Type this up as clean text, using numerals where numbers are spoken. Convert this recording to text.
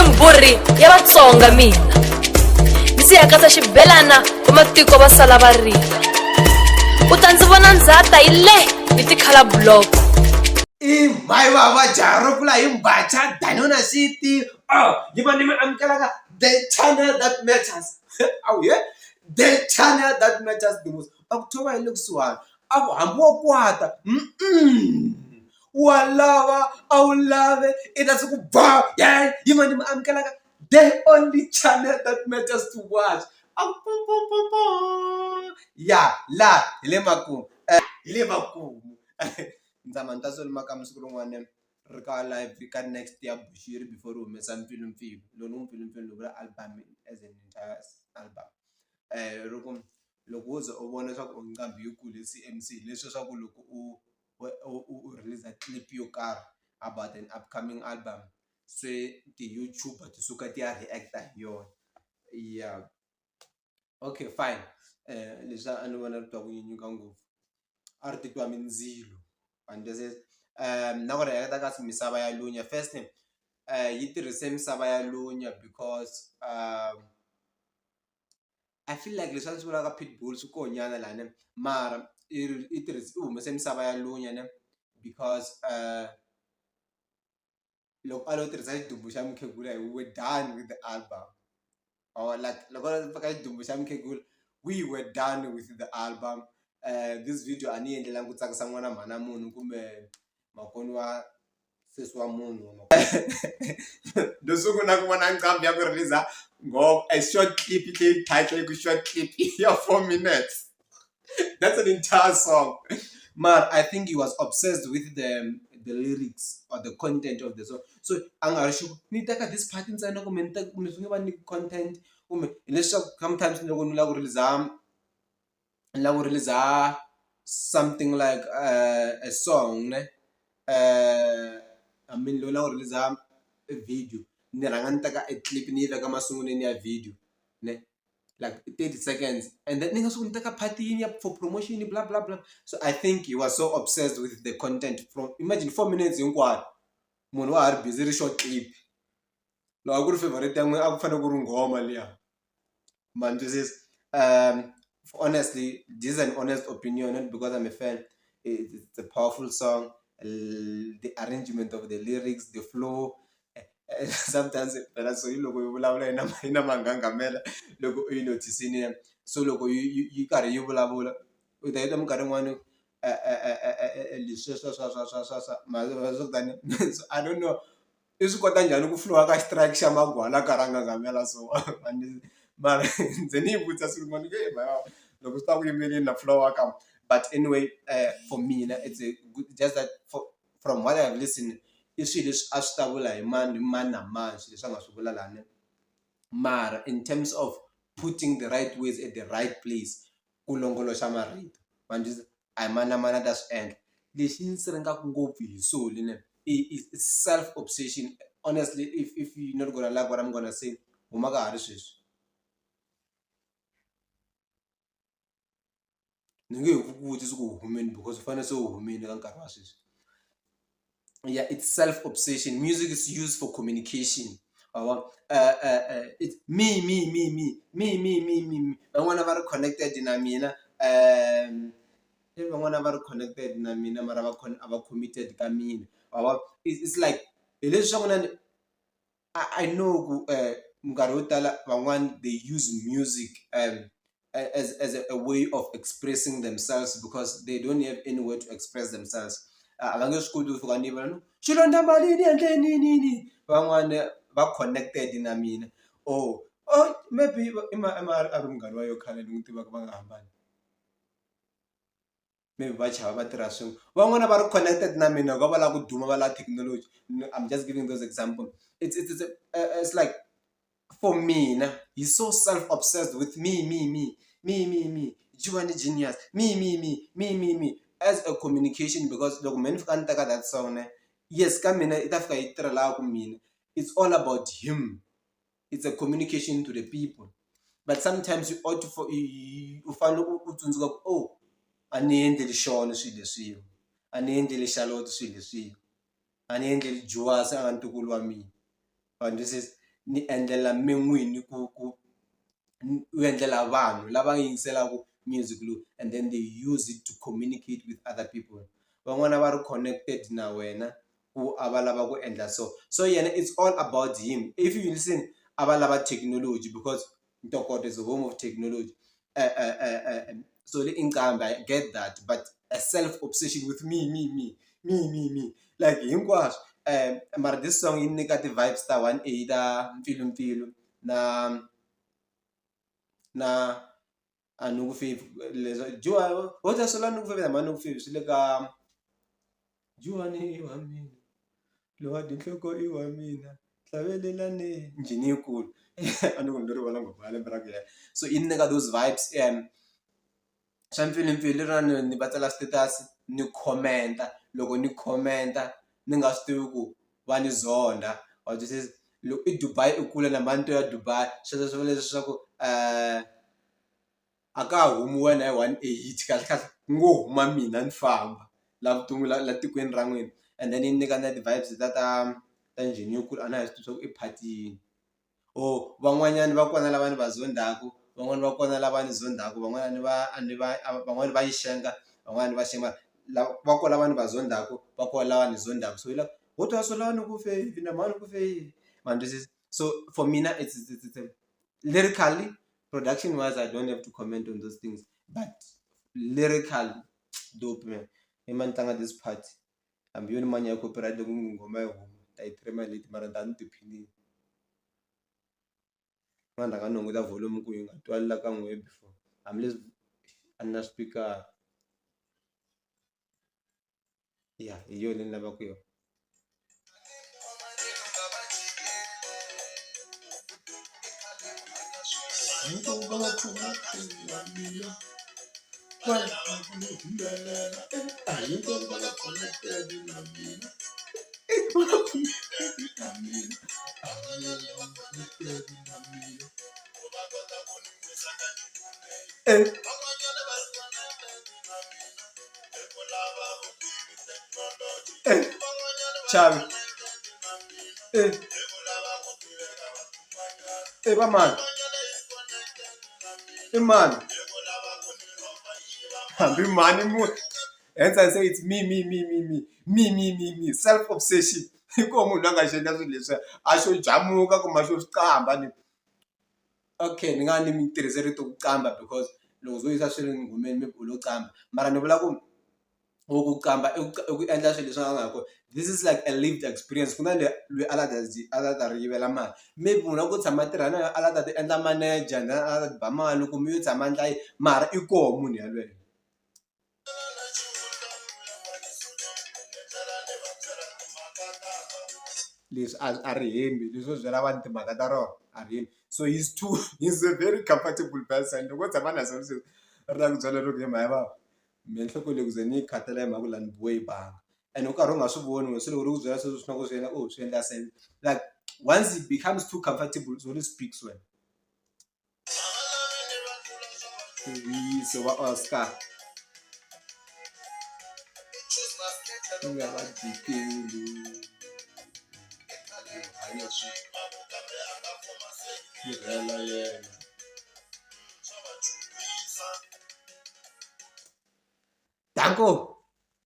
mburi ya Vatsonga mina ni si yakatsa xibelana vamatiko va sala va rila u ta ndzi vona ndzhata hi le hi ti-color block I Mhayivava jaro kula hi Mbacha Danona City. You want me amkelaka the channel that matters. Oh yeah, the channel that matters the most. October looks one. Abu hambo kwata. Walava, I love it. It has to go. Yeah, you want me amkelaka the only channel that matters to watch. Yeah, la ilemakum. Ilemakum. Nzamanta Solly Makamu Misava reka live ka next year bushiri before we make some film lo album as an entire album roko loko uze ubone swa ku nqambi yikulu CMC leswi swa ku loko u release a clip yo karhi about an upcoming album so the YouTuber ti suka ti ya react hi yona. Yeah, okay fine. Leswi a ni vona ri twa ku nyinyuka ngopfu a ri titwa mindzilo. And this is now what I got Misava ya Lunya. First name you did the same Misava ya Lunya because I feel like let's also like a pit bull so ko nyana la ne mara it is same Misava ya Lunya because look all the Xidumbu Mkhegula we were done with the album. Or like Xidumbu Mkhegula we were done with the album. This video ani endlela ngutsakisa n'wana mhana munhu kumbe makoni wa sesi wa munhu ndosungula ku vona nqambi ya ku release a short clip title ku short clip ya 4 minutes. That's an entire song. Man, I think he was obsessed with the lyrics or the content of the song. So angarisho ni taka this part inside no kumbe ni va ni content kumbe leswaku sometimes loko ni la ku release something like a song I mean lola release a video ni ranga ni taka a clip ni veka masunguleni ya video ne like 30 seconds and then ni nga swi taka party ya for promotion blah blah blah. So I think he was so obsessed with the content from imagine 4 minutes hinkwayo munhu wa ha ri busy ri short clip loko ku ri favorite yan'we a ku fanele ku ri nghoma liya man. This is honestly, this is an honest opinion, not because I'm a fan. It's a powerful song. The arrangement of the lyrics, the flow. Sometimes, so you look in a mangangamela, look you noticing. So look you got you bula with the item got one. I don't know. It's got a flow like strike shamagwala karanga gamela so but anyway, for me, it's a good. Just that from what I've listened, it's really ashtabula man. Mar in terms of putting the right words at the right place. Kulongolo shamarit. Man, just I mana dash end. This is so it's self-obsession. Honestly, if you're not gonna like what I'm gonna say, umaga arishish. Because yeah, it's self-obsession. Music is used for communication. It's me. I want to be connected in Amina. I want to be connected in Amina. I committed. It's like I know Mugarotala they use music as a way of expressing themselves because they don't have any way to express themselves. Connected in Amina. Oh, maybe maybe connected na technology. I'm just giving those examples. It's like for me, he's so self-obsessed with me. Juani genius, me. As a communication, because the men can't take that song. Yes, it's all about him. It's a communication to the people. But sometimes you ought to you find oh, anendele shona swilo anendele Charlotte swilo anendele Juwasa antukulwa mi. And this is ni endlela mi n'wini ku endlela vanhu lava yingiselaku music lowu, and then they use it to communicate with other people. Van'wana va ri connected na wena ku a va lava ku endla so yena it's all about him. If you listen, a va lava technology because Ntokoto is the home of technology. So the income, I get that, but a self-obsession with me. Like hinkwaswo. Mara this song yi nyika ti-vibes ta 180 ta mpfilumpfilu na Anugu Faith leswo Jua wo ta sola Anugu Faith na Anugu Faith swi le ka Juani I wa mina lowa dinhloko I wa mina hlavelelane njhini yikulu a ni ku ni ri vona ngopfu lembe ra ku ya so yi nyika those vibes swa mpfilumpfilu ri ni va tsala status ni commenta loko ni commenta ni nga swi tivi ku va ni zonda wa twisisa loko I Dubai I kule na manto ya Dubai sweswo leswi swa ku a ka humi wena hi 180 kahle ngo huma mina ni famba la vuton'wi la tikweni ra n'wina, and then yi nyika na ti-vibes ta njhini yo kulu a na hi swi tivi swa ku I phatini or van'wanyana va kona lava ni va zondaku, van'wana va kona lava ni zondaku, van'wana va yi xenga, van'wana va xenga va kona lava ni va zondaku, va kona lava ni zondaku, so like wo twa so lava ni ku fe na mani ku fe man. This is so for me now it's lyrically, production wise I don't have to comment on those things, but lyrical dope man. Man tlanga this part hambi yoni manya ya copyright loko ngoma yi huma ta yi trema late mara tani tiphinini man rhanga ni hunguta volume ku yi nga twali la ka n'we before hambileswi a ni na speaker ya hi yona ni lavaka yona. Chavi. Man. Man. Be money more. Hence I say it's me. Self-obsession. Iko munhu anga xenda swilo leswi a xo jamuka kumbe a xo swi qamba ni. Okay, ni nga ni mi tirhise rito ku qamba because loko zo yisa swilo nghumeni maybe u lo qamba mara ni vula ku ku qamba I ku endla swilo leswi nga ku this is like a lived experience. Ku na loyi a la ta ri yivela mali maybe munhu a ku tshama tirhana a la ta ti endla manager na a la ta ba mali kumbe yo tshama ndlayi mara I koho munhu yalweyo. Leswi a ri hembi leswo byela vanhu timhaka ta rona a ri hembi, so he's a very comfortable person. Loko tshama na swona sweswi ri la ku byela loko hi Mhayivava me nhloko leyi ku ze ni yi khatela hi mhaka ku la ni biwe hi banga and u karhi u nga swi voni se loko ri ku byela sweswo swi na ku swi endla swi endla sense like once it becomes too comfortable so it speaks wena. So wa Oscar nga va dikeli Danko